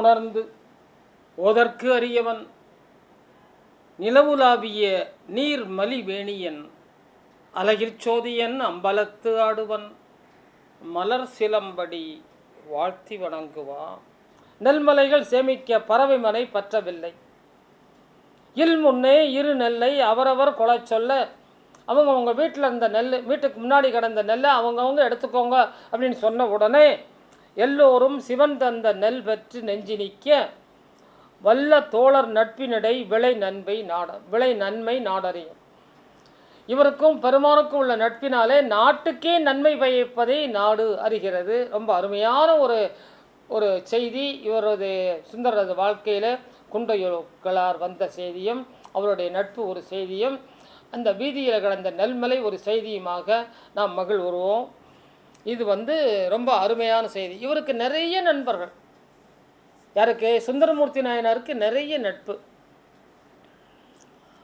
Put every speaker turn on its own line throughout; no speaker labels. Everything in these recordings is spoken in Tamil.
உணர்ந்து ஓதற்கு அறியவன் நிலவுலாவிய நீர் மலிவேணியன் அலகிற்சோதியன் அம்பலத்து ஆடுவன் மலர் சிலம்படி வாழ்த்தி வணங்குவான். நெல்மலைகள் சேமிக்க பறவை மனை பற்றவில்லை. முன்னே இரு நெல்லை அவரவர் கொலை சொல்ல அவங்க வீட்டில் இருந்த நெல், வீட்டுக்கு முன்னாடி கிடந்த நெல்லை அவங்கவுங்க எடுத்துக்கோங்க அப்படின்னு சொன்ன உடனே எல்லோரும் சிவன் தந்த நெல் பெற்று நெஞ்சி நிற்க வல்ல தோழர் நட்பினிடை விளை நன்மை நாடறியும். இவருக்கும் பெருமானுக்கும் உள்ள நட்பினாலே நாட்டுக்கே நன்மை பயப்பதை நாடு அறிகிறது. ரொம்ப அருமையான ஒரு செய்தி. இவரது சுந்தரது வாழ்க்கையில் குண்டையொழுக்களார் வந்த செய்தியும் அவருடைய நட்பு ஒரு செய்தியும் அந்த வீதியில் கிடந்த நெல்மலை ஒரு செய்தியுமாக நாம் மகிழ்வுறுவோம். இது ரொம்ப அருமையான செய்தி. இவருக்கு நிறைய நண்பர்கள். யாருக்கு? சுந்தரமூர்த்தி நாயனாருக்கு நிறைய நட்பு.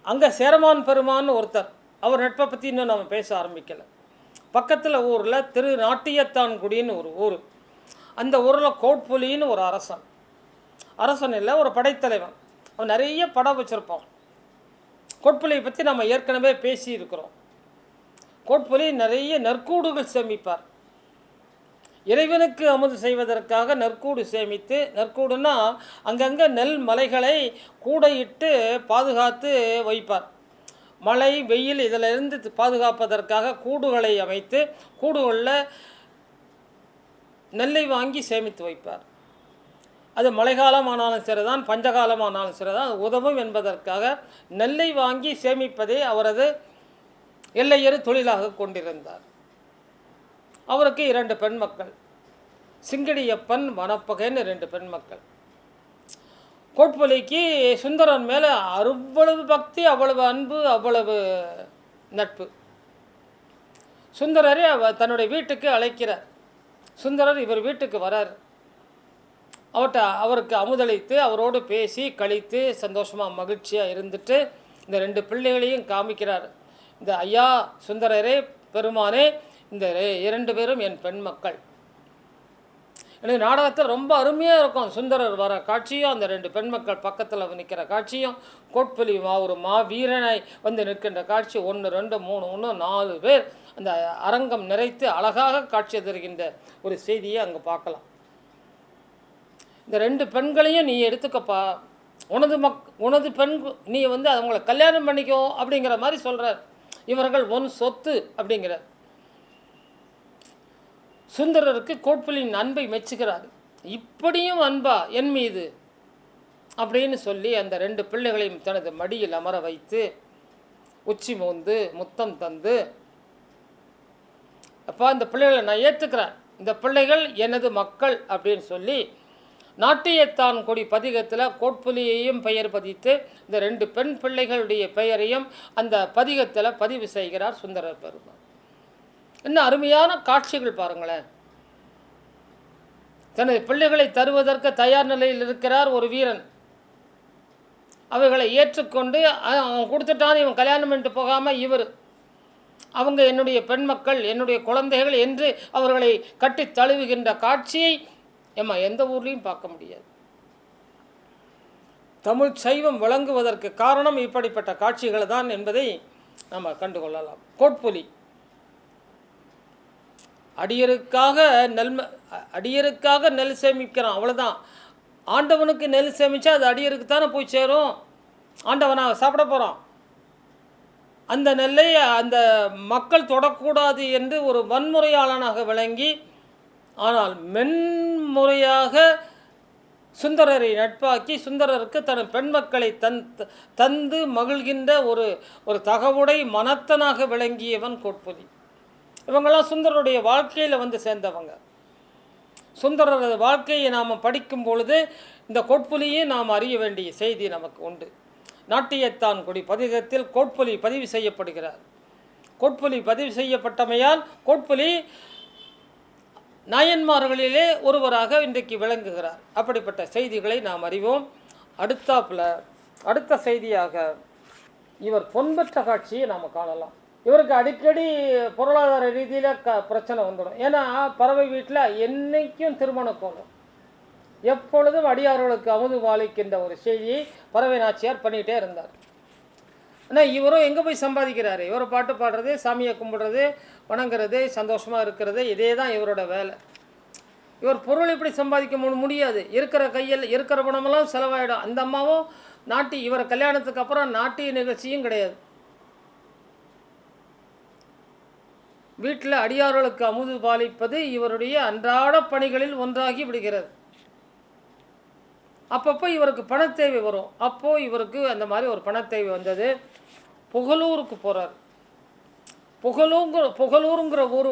அங்கே சேரமான் பெருமான்னு ஒருத்தர், அவர் நட்பை பற்றி இன்னும் நம்ம பேச ஆரம்பிக்கலை. பக்கத்தில் ஊரில் திரு நாட்டியத்தான்குடின்னு ஒரு ஊர். அந்த ஊரில் கோட்புலின்னு ஒரு அரசன் இல்லை, ஒரு படைத்தலைவன். அவன் நிறைய படம் வச்சுருப்பான். கோட்புலியை பற்றி நம்ம ஏற்கனவே பேசியிருக்கிறோம். கோட்புலி நிறைய நற்கூடுகள் சேமிப்பார். இறைவனுக்கு அமுது செய்வதற்காக நற்கூடு சேமித்து, நற்கூடுன்னா அங்கங்கே நெல் மலைகளை கூடையிட்டு பாதுகாத்து வைப்பார். மழை வெயில் இதிலிருந்து பாதுகாப்பதற்காக கூடுகளை அமைத்து கூடுகளில் நெல்லை வாங்கி சேமித்து வைப்பார். அது மழைக்காலமானாலும் சரிதான், பஞ்சகாலமானாலும் சரிதான், உதவும் என்பதற்காக நெல்லை வாங்கி சேமிப்பதே அவரது எல்லையறு தொழிலாக கொண்டிருந்தார். அவருக்கு 2 பெண் மக்கள், சிங்கடியப்பன் வனப்பகைன்னு 2 பெண் மக்கள். கோட்புலிக்கு சுந்தரன் மேலே அவ்வளவு பக்தி, அவ்வளவு அன்பு, அவ்வளவு நட்பு. சுந்தரரை தன்னுடைய வீட்டுக்கு அழைக்கிறார். சுந்தரர் இவர் வீட்டுக்கு வரார். அவருக்கு அமுதளித்து அவரோடு பேசி கழித்து சந்தோஷமாக மகிழ்ச்சியாக இருந்துட்டு இந்த 2 பிள்ளைகளையும் காமிக்கிறார். இந்த ஐயா சுந்தரரே, பெருமானே, இந்த 2 பேரும் என் பெண் மக்கள். எனக்கு நாடகத்தில் ரொம்ப அருமையாக இருக்கும். சுந்தரர் வர காட்சியும் அந்த 2 பெண் மக்கள் பக்கத்தில் நிற்கிற காட்சியும், கோட்புலி ஒரு வீரனை நிற்கின்ற காட்சி, 1 2 3 4 பேர் அந்த அரங்கம் நிறைத்து அழகாக காட்சி தருகின்ற ஒரு செய்தியை அங்கே பார்க்கலாம். இந்த 2 பெண்களையும் நீ எடுத்துக்கப்பா, உனது பெண், நீ அவங்கள கல்யாணம் பண்ணிக்கோ அப்படிங்கிற மாதிரி சொல்கிறார். இவர்கள் உன் சொத்து அப்படிங்கிறார். சுந்தரருக்கு கோட்புலியின் அன்பை மெச்சுகிறார். இப்படியும் அன்பா என் மீது அப்படின்னு சொல்லி அந்த 2 பிள்ளைகளையும் தனது மடியில் அமர வைத்து உச்சி மோந்து முத்தம் தந்து, அப்பா இந்த பிள்ளைகளை நான் ஏற்றுக்கிறேன், இந்த பிள்ளைகள் எனது மக்கள் அப்படின்னு சொல்லி நாட்டியத்தான்குடி பதிகத்தில் கோட்புலியையும் பெயர் பதித்து இந்த 2 பெண் பிள்ளைகளுடைய பெயரையும் அந்த பதிகத்தில் பதிவு செய்கிறார் சுந்தரர் பெருமான். இன்னும் அருமையான காட்சிகள் பாருங்களேன். தனது பிள்ளைகளை தருவதற்கு தயார் நிலையில் இருக்கிறார் ஒரு வீரன். அவைகளை ஏற்றுக்கொண்டு அவன் கொடுத்துட்டான், இவன் கல்யாணம் பண்ணிட்டு போகாமல் இவர், அவங்க என்னுடைய பெண் மக்கள், என்னுடைய குழந்தைகள் என்று அவர்களை கட்டி தழுவுகின்ற காட்சியை எந்த ஊர்லேயும் பார்க்க முடியாது. தமிழ் சைவம் விளங்குவதற்கு காரணம் இப்படிப்பட்ட காட்சிகள் தான் என்பதை நம்ம கண்டுகொள்ளலாம். கோட்புலி அடியருக்காக நெல் சேமிக்கிறான், அவ்வளோதான். ஆண்டவனுக்கு நெல் சேமித்தா அது அடியருக்கு தானே போய் சேரும். ஆண்டவனாக சாப்பிட போகிறான். அந்த நெல்லை அந்த மக்கள் தொடக்கூடாது என்று ஒரு வன்முறையாளனாக விளங்கி, ஆனால் மென்முறையாக சுந்தரரை நட்பாக்கி சுந்தரருக்கு தன் பெண் மக்களை தந்து மகிழ்கின்ற ஒரு தகவுடை மனத்தனாக விளங்கியவன் கோட்புலி. இவங்கெல்லாம் சுந்தரருடைய வாழ்க்கையில் சேர்ந்தவங்க. சுந்தரரது வாழ்க்கையை நாம் படிக்கும் பொழுது இந்த கோட்புலியை நாம் அறிய வேண்டிய செய்தி நமக்கு உண்டு. நாட்டியத்தான்குடி பதிகத்தில் கோட்புலி பதிவு செய்யப்படுகிறார். கோட்புலி பதிவு செய்யப்பட்டமையால் கோட்புலி நாயன்மார்களிலே ஒருவராக இன்றைக்கு விளங்குகிறார். அப்படிப்பட்ட செய்திகளை நாம் அறிவோம். அடுத்த செய்தியாக இவர் பொன்பெற்ற காட்சியை நாம் காணலாம். இவருக்கு அடிக்கடி பொருளாதார ரீதியில் பிரச்சனை வந்துடும். ஏன்னா பறவை வீட்டில் என்றைக்கும் திருமண கோலம், எப்பொழுதும் அடியார்களுக்கு அமுது பாலிக்கின்ற ஒரு செய்தியை பறவை நாச்சியார் பண்ணிகிட்டே இருந்தார். ஆனால் இவரும் எங்கே போய் சம்பாதிக்கிறாரு? இவரை பாட்டு பாடுறது, சாமியை கும்பிடுறது, வணங்குறது, சந்தோஷமாக இருக்கிறது, இதே தான் இவரோட வேலை. இவர் பொருள் இப்படி சம்பாதிக்க முடியாது. இருக்கிற கையில் இருக்கிற பணமெல்லாம் செலவாயிடும். அந்த அம்மாவும் இவர் கல்யாணத்துக்கு அப்புறம் நாட்டிய நிகழ்ச்சியும் கிடையாது. வீட்டில் அடியார்களுக்கு அமுது பாலிப்பது இவருடைய அன்றாட பணிகளில் ஒன்றாகி விடுகிறது. அப்பப்போ இவருக்கு பணத்தேவை வரும். அப்போது இவருக்கு அந்த மாதிரி ஒரு பணத்தேவை வந்தது. புகழூருக்கு போகிறார். புகழூருங்கிற ஊர்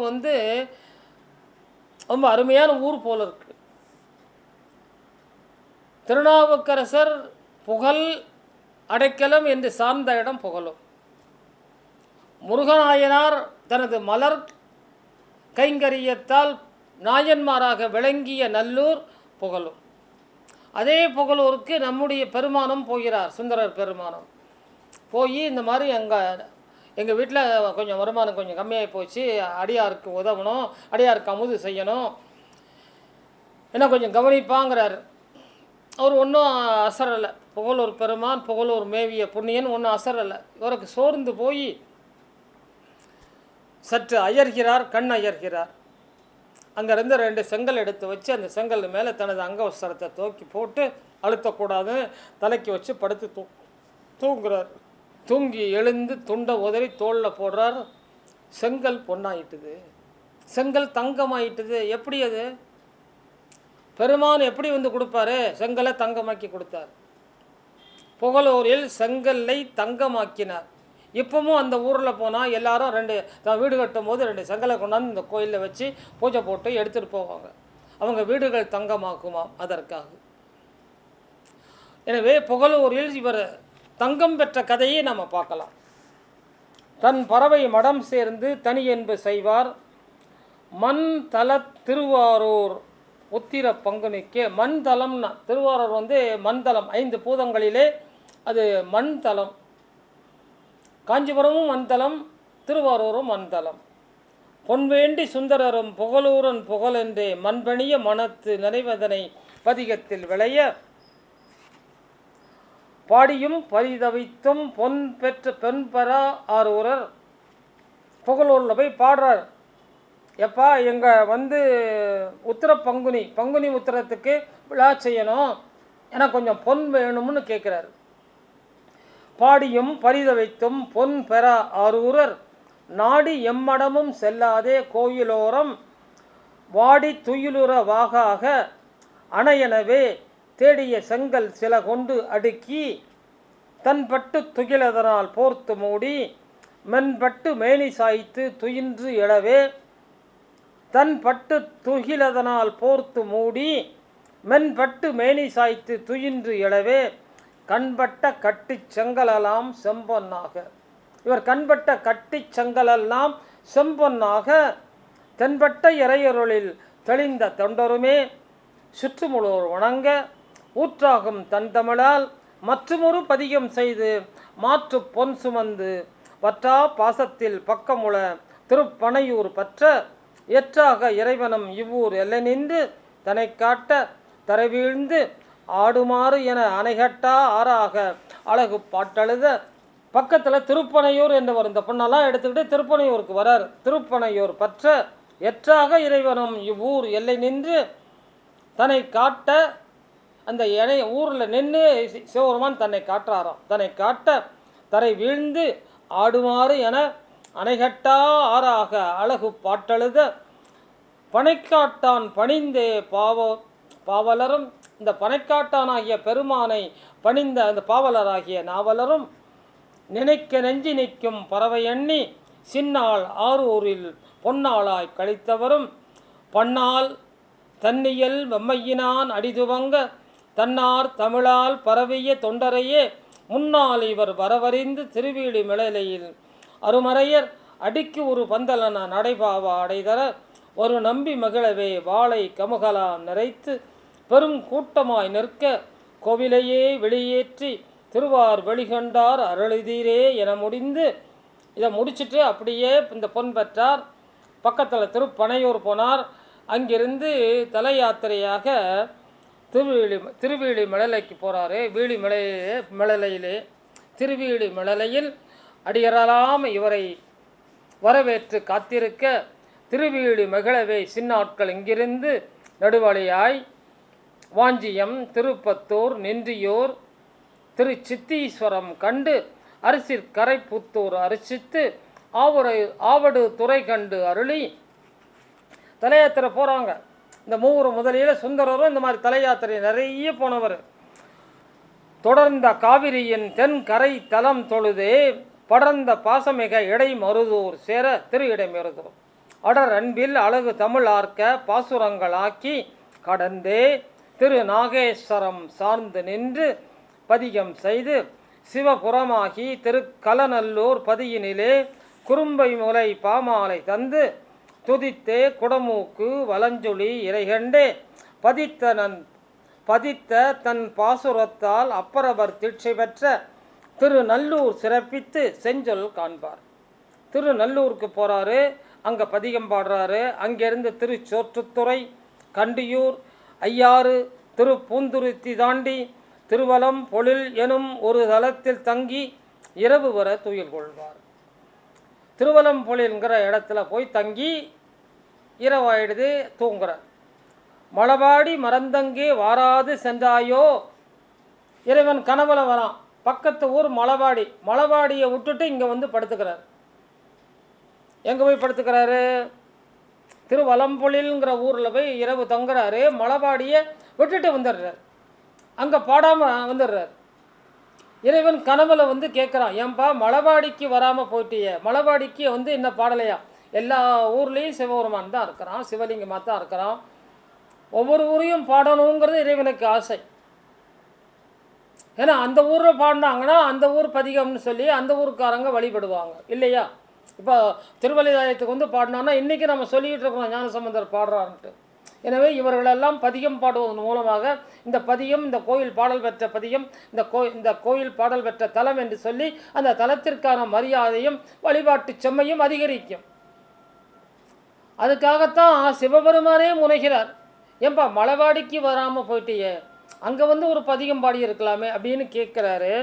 ரொம்ப அருமையான ஊர் போல இருக்கு. திருநாவுக்கரசர் புகழ் அடைக்கலம் என்று சார்ந்த இடம் புகழும். முருகநாயனார் தனது மலர் கைங்கரியத்தால் நாயன்மாராக விளங்கிய நல்லூர் புகழும். அதே புகழூருக்கு நம்முடைய பெருமானம் போகிறார். சுந்தரர் பெருமானம் போய் இந்த மாதிரி எங்கள் வீட்டில் கொஞ்சம் வருமானம் கொஞ்சம் கம்மியாகி போச்சு, அடியாருக்கு உதவணும், அடியாருக்கு அமுது செய்யணும், என்ன கொஞ்சம் கவனிப்பாங்கிறார். அவர் ஒன்றும் அசரலை. புகழூர் பெருமான், புகழூர் மேவிய புண்ணியன் ஒன்றும் அசரலை. இவருக்கு சோர்ந்து போய் சற்று அயர்கிறார், கண் அயர்கிறார். அங்கேருந்து 2 செங்கல் எடுத்து வச்சு அந்த செங்கல் மேலே தனது அங்கவஸ்திரத்தை தூக்கி போட்டு அழுத்தக்கூடாது தலைக்கு வச்சு படுத்து தூங்குறார். தூங்கி எழுந்து துண்டை உதறி தோளில் போடுறார். செங்கல் பொண்ணாயிட்டுது, செங்கல் தங்கமாயிட்டுது. எப்படி அது? பெருமான் எப்படி கொடுப்பாரு? செங்கலை தங்கமாக்கி கொடுத்தார். புகழூரில் செங்கல்லை தங்கமாக்கினார். இப்பவும் அந்த ஊரில் போனால் எல்லாரும் வீடு கட்டும் போது 2 செங்கலை கொண்டாந்து இந்த கோயிலில் வச்சு பூஜை போட்டு எடுத்துகிட்டு போவாங்க. அவங்க வீடுகள் தங்கமாக்குமாம் அதற்காக. எனவே புகழூரில் இவர் தங்கம் பெற்ற கதையை நம்ம பார்க்கலாம். தன் பறவை மடம் சேர்ந்து தனி என்பு செய்வார். மண் தல திருவாரூர் உத்திர பங்குனிக்கு. மண் தலம்னா திருவாரூர் மண்தலம், 5 பூதங்களிலே அது மண் தலம். காஞ்சிபுரமும் மண்தலம், திருவாரூரும் மண்தலம். பொன்வேண்டி சுந்தரரும் புகழூரன் புகழென்றே மண்பணிய மனத்து நினைவதனை பதிகத்தில் விளைய பாடியும் பரிதவித்தும் பொன் பெற்ற பெண்பரா ஆரூரர் புகழூரில் போய் பாடுறார். எப்பா எங்கே உத்திர பங்குனி உத்திரத்துக்கு விழா செய்யணும், எனக்கு கொஞ்சம் பொன் வேணும்னு கேட்குறார். பாடியும் பரிதவித்தும் பொன் பெற ஆரூரர் நாடி எம்மடமும் செல்லாதே கோயிலோரம் வாடி துயிலுற வாகாக அணையனவே தேடிய செங்கல் சில கொண்டு அடுக்கி தன்பட்டு துகிலதனால் போர்த்து மூடி மென்பட்டு மேனி சாய்த்து துயின்று எழவே. தன்பட்டு துகிலதனால் போர்த்து மூடி மென்பட்டு மேனி சாய்த்து துயின்று எழவே கண்பட்ட கட்டி செங்கலெல்லாம் செம்பொன்னாக. இவர் கண்பட்ட கட்டி செங்கலெல்லாம் செம்பொன்னாக தென்பட்ட இறையருளில் தெளிந்த தொண்டருமே சுற்றுமுழோர் வணங்க ஊற்றாகும் தன் தமிழால் மற்றுமொரு பதிகம் செய்து மாற்று பொன் சுமந்து வற்றா பாசத்தில் பக்கமுள திருப்பனையூர் பற்ற ஏற்றாக இறைவனம் இவ்வூர் எல்லை நின்று தன்னை காட்ட தரைவீழ்ந்து ஆடுமாறு என அணைகட்டா ஆறாக அழகு பாட்டழுத. பக்கத்தில் திருப்பனையூர் என்று இந்த பொண்ணெல்லாம் எடுத்துக்கிட்டு திருப்பனையூருக்கு வரார். திருப்பனையூர் பற்ற எற்றாக இறைவனும் இவ்வூர் எல்லை நின்று தன்னை காட்ட. அந்த ஊரில் நின்று சிவபெருமான் தன்னை காட்டுறாராம். தன்னை காட்ட தரை வீழ்ந்து ஆடுமாறு என அணைகட்டா ஆறாக அழகு பாட்டழுத. பனைக்காட்டான் பணிந்தே பாவலரும். இந்த பனைக்காட்டானாகிய பெருமானை பணிந்த அந்த பாவலராகிய நாவலரும் நினைக்க நெஞ்சி நிற்கும் பறவை எண்ணி சின்னாள் ஆரூரில் பொன்னாளாய் கழித்தவரும் பன்னாள் தன்னியல் வெம்மையினான் அடிதுவங்க தன்னார் தமிழால் பரவிய தொண்டரையே முன்னால் இவர் வரவறிந்து திருவீழி மிளலையில் அருமறையர் அடிக்கு ஒரு பந்தலன நடைபாவா அடைதர ஒரு நம்பி மகிழவே வாளை கமுகலாம் நிறைத்து பெரும் கூட்டமாய் நிற்க கோவிலையே வெளியேற்றி திருவார் வெளிகண்டார் அருளிதீரே என முடிந்து இதை முடிச்சுட்டு அப்படியே இந்த பொன் பெற்றார். பக்கத்தில் திருப்பனையூர் போனார். அங்கிருந்து தல யாத்திரையாக திருவேலி மழலைக்கு போகிறாரு. மழலையிலே திருவேலி மழலையில் அடியறலாம் இவரை வரவேற்று காத்திருக்க திருவேலி மகிழவே சின்னாட்கள் இங்கிருந்து நடுவழியாய் வாஞ்சியம், திருப்பத்தூர், நின்றியூர், திருச்சித்தீஸ்வரம் கண்டு அரிசிற்கரை புத்தூர் அரிசித்து ஆவடு துறை கண்டு அருளி தலையாத்திரை போகிறாங்க. இந்த மூவர் முதலில் சுந்தரரும் இந்த மாதிரி தலையாத்திரை நிறைய போனவர். தொடர்ந்த காவிரியின் தென் கரை தலம் தொழுதே படர்ந்த பாசமிக இடை மருதூர் சேர திரு இடைமருதூர் அடர் அன்பில் அழகு தமிழ் ஆர்க்க பாசுரங்களாக்கி கடந்தே திரு நாகேஸ்வரம் சார்ந்து நின்று பதிகம் செய்து சிவபுரமாகி திருக்கலநல்லூர் பதியினிலே குறும்பை முலை பாமாலை தந்து துதித்தே குடமூக்கு வலஞ்சொலி இறைகண்டே பதித்த தன் பாசுரத்தால் அப்பரவர் தீட்சை பெற்ற திருநல்லூர் சிறப்பித்து செஞ்சொல் காண்பார். திருநல்லூருக்கு போகிறாரு, அங்கே பதிகம் பாடுறாரு. அங்கேருந்து திருச்சோற்றுத்துறை, கண்டியூர், ஐயாறு, திருப்பூந்துருத்தி தாண்டி திருவலம் பொழில் எனும் ஒரு தலத்தில் தங்கி இரவு வர துயில் கொள்வார். திருவலம் பொழில்ங்கிற இடத்துல போய் தங்கி இரவாயிடுது, தூங்குறார். மலபாடி மறந்தங்கே வாராது சென்றாயோ, இறைவன் கனவுல வரான். பக்கத்து ஊர் மலபாடியை விட்டுட்டு இங்கே வந்து படுத்துக்கிறார். எங்கே போய் படுத்துக்கிறாரு? திருவலம்பொழில்ங்கிற ஊரில் போய் இரவு தங்குறாரு. மலபாடியை விட்டுட்டு வந்துடுறார், அங்கே பாடாமல் வந்துடுறார். இறைவன் கனவுல வந்து கேட்குறான், ஏன்பா மலபாடிக்கு வராமல் போயிட்டிய? மலபாடிக்கு வந்து என்ன பாடலையா? எல்லா ஊர்லேயும் சிவபெருமான் தான் இருக்கிறான், சிவலிங்கமாக தான் இருக்கிறான். ஒவ்வொரு ஊரையும் பாடணுங்கிறது இறைவனுக்கு ஆசை. ஏன்னா அந்த ஊரில் பாடினாங்கன்னா அந்த ஊர் பதிகம்னு சொல்லி அந்த ஊருக்காரங்க வழிபடுவாங்க இல்லையா? இப்போ திருவள்ளிதாயத்துக்கு வந்து பாடினோன்னா இன்றைக்கி நம்ம சொல்லிக்கிட்டு இருக்கோம் ஞானசம்பந்தர் பாடுறான்ட்டு. எனவே இவர்களெல்லாம் பதிகம் பாடுவதன் மூலமாக இந்த பதிகம், இந்த கோயில் பாடல் பெற்ற பதிகம், இந்த கோயில் பாடல் பெற்ற தலம் என்று சொல்லி அந்த தலத்திற்கான மரியாதையும் வழிபாட்டு செம்மையும் அதிகரிக்கும். அதுக்காகத்தான் சிவபெருமானே முனைகிறார். ஏன்பா மலபாடிக்கு வராமல் போயிட்டியே, அங்கே வந்து ஒரு பதிகம் பாடி இருக்கலாமே அப்படின்னு கேட்குறாரு.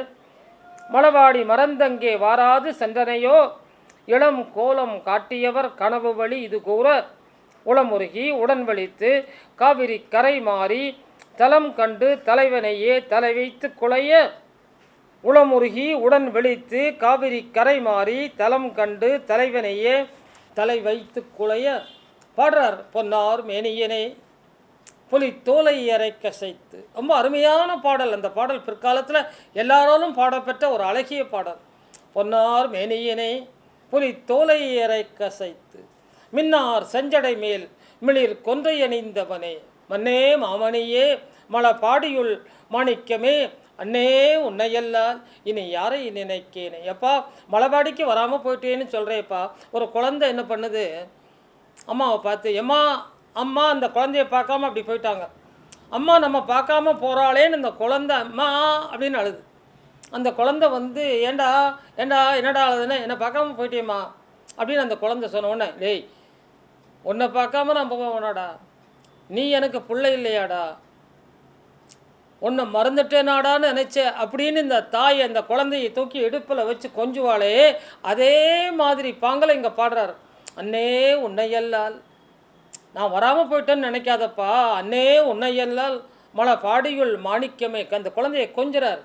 மலபாடி மறந்தங்கே வாராது சென்றனையோ, இளம் கோலம் காட்டியவர் கனவு வழி இது கூற உளமுருகி உடன் வலித்து காவிரி கரை மாறி தலம் கண்டு தலைவனையே தலை வைத்து குலைய. உளமுருகி உடன் வெளித்து காவிரி கரை மாறி தலம் கண்டு தலைவனையே தலை வைத்து குலைய பாடுறார். பொன்னார் மேனியனே புலி தோலை அரை கசைத்து. ரொம்ப அருமையான பாடல். அந்த பாடல் பிற்காலத்தில் எல்லாராலும் பாடப்பெற்ற ஒரு அழகிய பாடல். பொன்னார் மேனியனே புலி தோலை அரை கசைத்து மின்னார் செஞ்சடை மேல் மிளிர் கொன்றை அணிந்தவனே மன்னே மாமணியே மலபாடியுள் மாணிக்கமே அண்ணே உன்னையெல்லாம் இனி யாரை நினைக்கேனே. எப்பா மலபாடிக்கு வராமல் போயிட்டேன்னு சொல்கிறேப்பா. ஒரு குழந்தை என்ன பண்ணுது, அம்மாவை பார்த்து அம்மா அந்த குழந்தைய பார்க்காம அப்படி போயிட்டாங்க. அம்மா நம்ம பார்க்காம போகிறாளேன்னு இந்த குழந்தை அம்மா அப்படின்னு அழுது. அந்த குழந்தை வந்து ஏண்டா என்னடா அழுதுன்னு, என்னை பார்க்காம போயிட்டேம்மா அப்படின்னு அந்த குழந்தை சொன்ன உடனே, டேய் உன்னை பார்க்காம நான் போவேனாடா, நீ எனக்கு பிள்ளை இல்லையாடா, உன்னை மறந்துட்டேனாடான்னு நினச்சேன் அப்படின்னு இந்த தாய் அந்த குழந்தையை தூக்கி இடுப்பில் வச்சு கொஞ்சுவாளே, அதே மாதிரி பாங்கலை இங்கே பாடுறாரு. அண்ணே உன்னையல்லால் நான் வராமல் போயிட்டேன்னு நினைக்காதப்பா, அண்ணே உன்னையல்லால் மலபாடியுள் மாணிக்கமே. அந்த குழந்தையை கொஞ்சிறார்.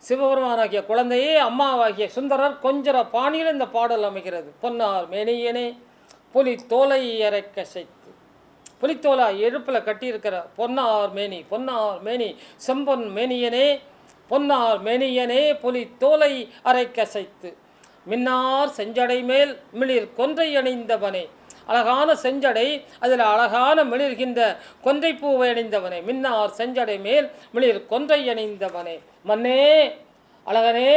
சிவபெருமானாகிய குழந்தையே அம்மாவாகிய சுந்தரர் கொஞ்சிற பாணியில் இந்த பாடல் அமைகிறது. பொன்னார் மேனியனே புலி தோலை அரை கசைத்து. புலித்தோலா எழுப்பில் கட்டியிருக்கிற பொன்னார் மேனி செம்பொன் மேனியனே பொன்னார் மேனியனே புலி தோலை அரை கசைத்து மின்னார் செஞ்சடை மேல் மிளிர் கொன்றை அணிந்தவனே. அழகான செஞ்சடை, அதில் அழகான மிளிர்கின்ற கொன்றை பூவை அணிந்தவனே. மின்னார் செஞ்சடை மேல் மிளிர் கொன்றை அணிந்தவனே மன்னே அழகனே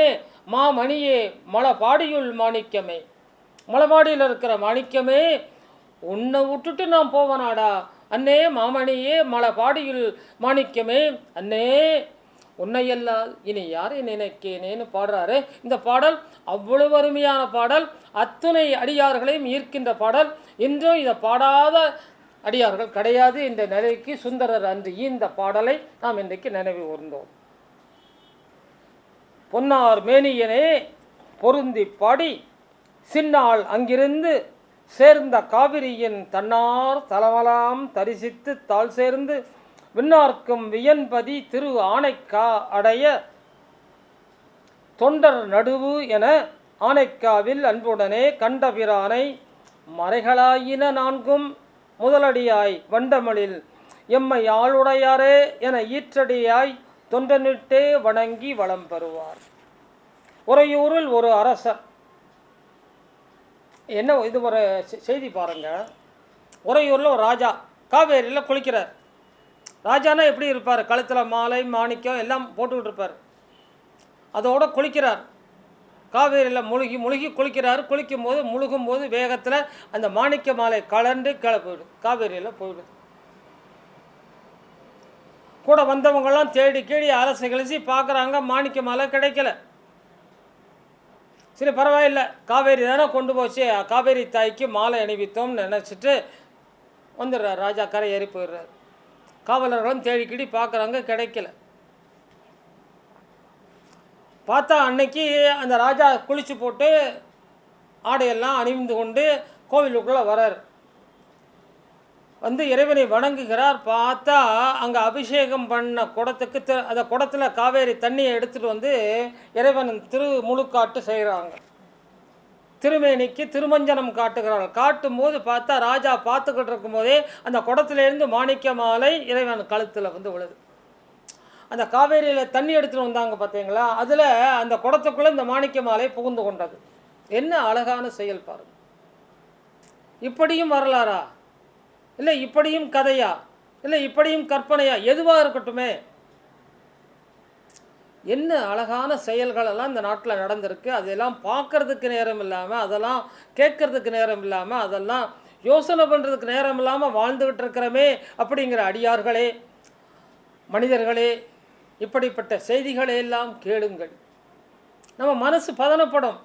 மாமணியே மலபாடியுள் மாணிக்கமே. மலபாடியில் இருக்கிற மாணிக்கமே, உன்னை விட்டுட்டு நான் போவனாடா அண்ணே மாமணியே மலபாடியுள் மாணிக்கமே அண்ணே உன்னையல்லால் இனி யாரை நினைக்கேனேன்னு பாடுறாரு. இந்த பாடல் அவ்வளவு அருமையான பாடல், அத்துணை அடியார்களையும் ஈர்க்கின்ற பாடல். இன்றும் இதை பாடாத அடியார்கள் கிடையாது என்ற நிலைக்கு சுந்தரர் அன்று ஈந்த பாடலை நாம் இன்றைக்கு நினைவு கூர்ந்தோம். பொன்னார் மேனியனே பொருந்தி பாடி சின்னாள் அங்கிருந்து சேர்ந்த காவிரியின் தன்னார் தலமலாம் தரிசித்து தாழ் சேர்ந்து விண்ணார்க்கும் வியன்பதி திரு ஆனைக்கா அடைய தொண்டர் நடுவு என ஆனைக்காவில் அன்புடனே கண்டபிரானை மறைகளாயின நான்கும் முதலடியாய் வண்டமலில் எம்மை ஆளுடையாரே என ஈற்றடியாய் தொண்டனிட்டே வணங்கி வளம் பெறுவார். உறையூரில் ஒரு அரசர், என்ன இது ஒரு செய்தி பாருங்க. உறையூரில் ஒரு ராஜா காவேரியில் குளிக்கிறார். ராஜானா எப்படி இருப்பார்? கழுத்தில் மாலை மாணிக்கம் எல்லாம் போட்டுக்கிட்டு இருப்பார். அதோடு குளிக்கிறார். காவேரியில் முழுகி முழுகி குளிக்கிறார். குளிக்கும்போது முழுகும்போது வேகத்தில் அந்த மாணிக்க மாலை கலண்டு கீழே போயிடுது, காவேரியில் போயிடுது. கூட வந்தவங்கெல்லாம் தேடி கீழே அரசு கழிச்சு பார்க்குறாங்க, மாணிக்க மாலை கிடைக்கல. சரி பரவாயில்லை, காவேரி தானே கொண்டு போச்சு, காவேரி தாய்க்கு மாலை அணிவித்தோம்னு நினச்சிட்டு வந்துடுறார். ராஜா கரை ஏறி போயிடுறார். காவலர்களும் தேடி கீடி பார்க்குறாங்க, கிடைக்கல. பார்த்தா அன்னைக்கு அந்த ராஜா குளிச்சு போட்டு ஆடையெல்லாம் அணிந்து கொண்டு கோவிலுக்குள்ளே வரார். வந்து இறைவனை வணங்குகிறார். பார்த்தா அங்கே அபிஷேகம் பண்ண குடத்துக்கு அந்த குடத்தில் காவேரி தண்ணியை எடுத்துகிட்டு வந்து இறைவன் முழுக்காட்டு செய்கிறாங்க. திருமேனிக்கு திருமஞ்சனம் காட்டுகிறார்கள். காட்டும் போது பார்த்தா ராஜா பார்த்துக்கிட்டு இருக்கும்போதே அந்த குடத்திலேருந்து மாணிக்க மாலை இறைவன் கழுத்தில் வந்து விழுது. அந்த காவேரியில் தண்ணி எடுத்துகிட்டு வந்தாங்க பார்த்தீங்களா, அதில் அந்த குடத்துக்குள்ளே இந்த மாணிக்க மாலை புகுந்து கொண்டது. என்ன அழகான செயல் பாருங்க. இப்படியும் வரலாறா, இல்லை இப்படியும் கதையா, இல்லை இப்படியும் கற்பனையா, எதுவாக இருக்கட்டுமே, என்ன அழகான செயல்களெல்லாம் இந்த நாட்டில் நடந்திருக்கு. அதெல்லாம் பார்க்கறதுக்கு நேரம் இல்லாமல், அதெல்லாம் கேட்கறதுக்கு நேரம் இல்லாமல், அதெல்லாம் யோசனை பண்ணுறதுக்கு நேரம் இல்லாமல் வாழ்ந்துக்கிட்டு இருக்கிறோமே அப்படிங்கிற அடியார்களே, மனிதர்களே, இப்படிப்பட்ட செய்திகளை எல்லாம் கேளுங்கள். நம்ம மனசு பதனப்படும்.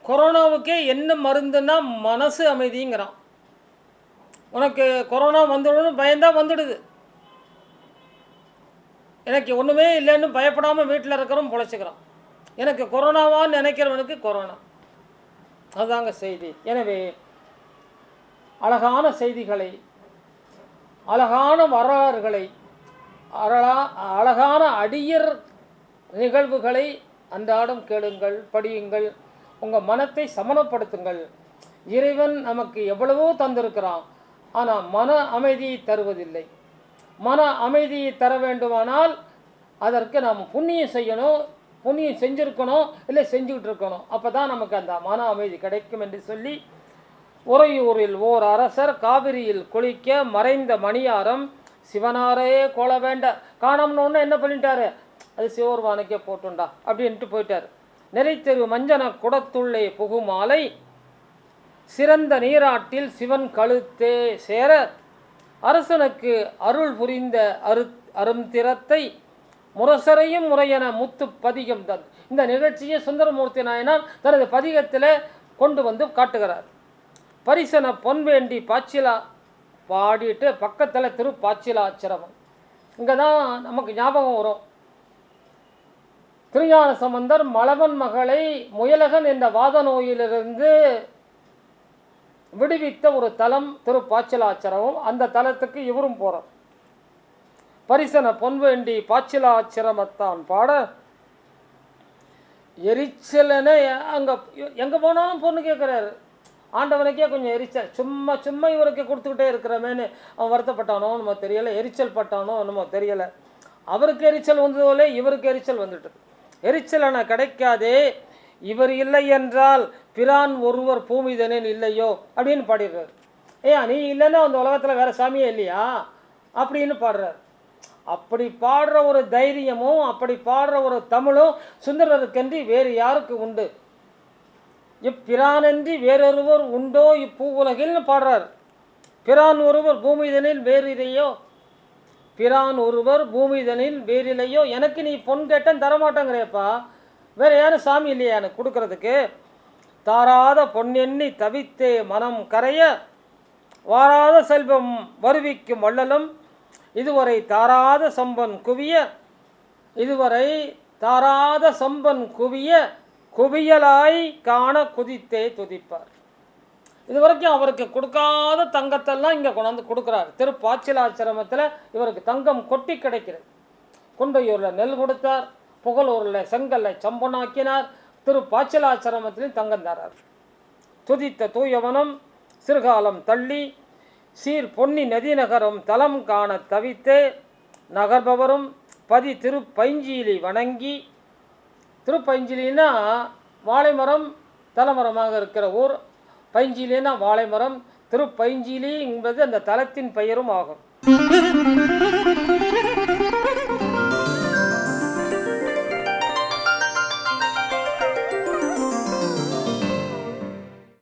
கொரோனாவுக்கே என்ன மருந்துன்னா மனசு அமைதிங்கிறான். உனக்கு கொரோனா வந்துடணும் பயந்தா வந்துடுது. எனக்கு ஒன்றுமே இல்லைன்னு பயப்படாமல் வீட்டில் இருக்கிறவன் பொழைச்சிக்கிறான். எனக்கு கொரோனாவான்னு நினைக்கிறவனுக்கு கொரோனா. அதுதாங்க செய்தி. எனவே அழகான செய்திகளை, அழகான வரலாறுகளை, அழகான அடியர் நிகழ்வுகளை அன்றாடம் கேளுங்கள், படியுங்கள், உங்கள் மனத்தை சமணப்படுத்துங்கள். இறைவன் நமக்கு எவ்வளவோ தந்திருக்கிறான், ஆனால் மன அமைதியை தருவதில்லை. மன அமைதியை தர வேண்டுமானால் அதற்கு நாம் புண்ணியம் செய்யணும், புண்ணியம் செஞ்சுருக்கணும், இல்லை செஞ்சுக்கிட்டு இருக்கணும். அப்போ தான் நமக்கு அந்த மன அமைதி கிடைக்கும் என்று சொல்லி, உறையூரில் ஓர் அரசர் காவிரியில் குளிக்க மறைந்த மணியாரம் சிவனாரே கோல வேண்ட காணோம்னு என்ன பண்ணிட்டாரு, அது சிவருவானுக்கே போட்டுண்டா அப்படின்ட்டு போயிட்டார். நெறித்தெரு மஞ்சன குடத்துள்ளே புகுமாலை சிறந்த நீராட்டில் சிவன் கழுத்தே சேர அரசனுக்கு அருள் புரிந்த அருந்திரத்தை முரசரையும் முறையென முத்து பதிகம் தன். இந்த நிகழ்ச்சியை சுந்தரமூர்த்தி நாயனார் தனது பதிகத்தில் கொண்டு வந்து காட்டுகிறார். பரிசன பொன்வேண்டி பாச்சிலா பாடிட்டு பக்கத்தில் திருப்பாச்சிலாச்சிரமம். இங்கே தான் நமக்கு ஞாபகம் வரும். திருஞான சம்பந்தர் மலவன் மகளை முயலகன் என்ற வாத நோயிலிருந்து விடுவித்த ஒரு தலம் திருப்பாச்சிலாச்சிரமம். அந்த தலத்துக்கு இவரும் போகிறார். பரிசன பொன்வேண்டி பாச்சிலாச்சிரமத்தான் பாட எரிச்சலன அங்கே எங்கே போனாலும் பொண்ணு கேட்குறாரு. ஆண்டவனுக்கே கொஞ்சம் எரிச்சல், சும்மா சும்மா இவருக்கு கொடுத்துக்கிட்டே இருக்கிறமேன்னு அவன் வருத்தப்பட்டானோ நம்ம தெரியலை, எரிச்சல் பட்டானோ நம்ம தெரியலை. அவருக்கு எரிச்சல் வந்ததோலே இவருக்கு எரிச்சல் வந்துட்டு. எரிச்சலன கிடைக்காதே இவர் இல்லை என்றால் பிரான் ஒருவர் பூமிதனில் இல்லையோ அப்படின்னு பாடிடுறாரு. நீ இல்லைன்னா அந்த உலகத்தில் வேறு சாமியே இல்லையா அப்படின்னு பாடுறார். அப்படி பாடுற ஒரு தைரியமும் அப்படி பாடுற ஒரு தமிழும் சுந்தரருக்கன்றி வேறு யாருக்கு உண்டு? இப்பிரானன்றி வேறொருவர் உண்டோ இப்பூ உலகில்னு பாடுறார். பிரான் ஒருவர் பூமிதனில் வேறில்லையோ, பிரான் ஒருவர் பூமிதனில் வேறில்லையோ, எனக்கு நீ பொன் கேட்டேன் தரமாட்டேங்கிறேப்பா, வேற யாரும் சாமி இல்லையா எனக்கு கொடுக்கறதுக்கு? தாராத பொன்னெண்ணி தவித்தே மனம் கரைய வாராத செல்வம் வருவிக்கும் வள்ளலும் இதுவரை தாராத சம்பன் குவிய குவியலாய் காண குதித்தே துதிப்பார். இது வரைக்கும் அவருக்கு கொடுக்காத தங்கத்தெல்லாம் இங்கே கொண்டாந்து கொடுக்குறாரு. திருப்பாச்சிலாசிரமத்தில் இவருக்கு தங்கம் கொட்டி கிடைக்கிறது. குண்டையூரில் நெல் கொடுத்தார், புகழூரில் செங்கல்லை சம்பனாக்கினார், திருப்பாச்சிலாசிரமத்திலையும் தங்கம் தரார். துதித்த தூயவனும் சிறுகாலம் தள்ளி சீர் பொன்னி நதிநகரம் தலம் காண தவித்தே நகர்பவரும் பதி திருப்பைஞ்சிலி வணங்கி. திருப்பைஞ்சிலின்னா வாழைமரம் தலைமரமாக இருக்கிற ஊர், பைஞ்சிலின்னா வாழைமரம், திருப்பைஞ்சிலி என்பது அந்த தலத்தின் பெயரும் ஆகும்.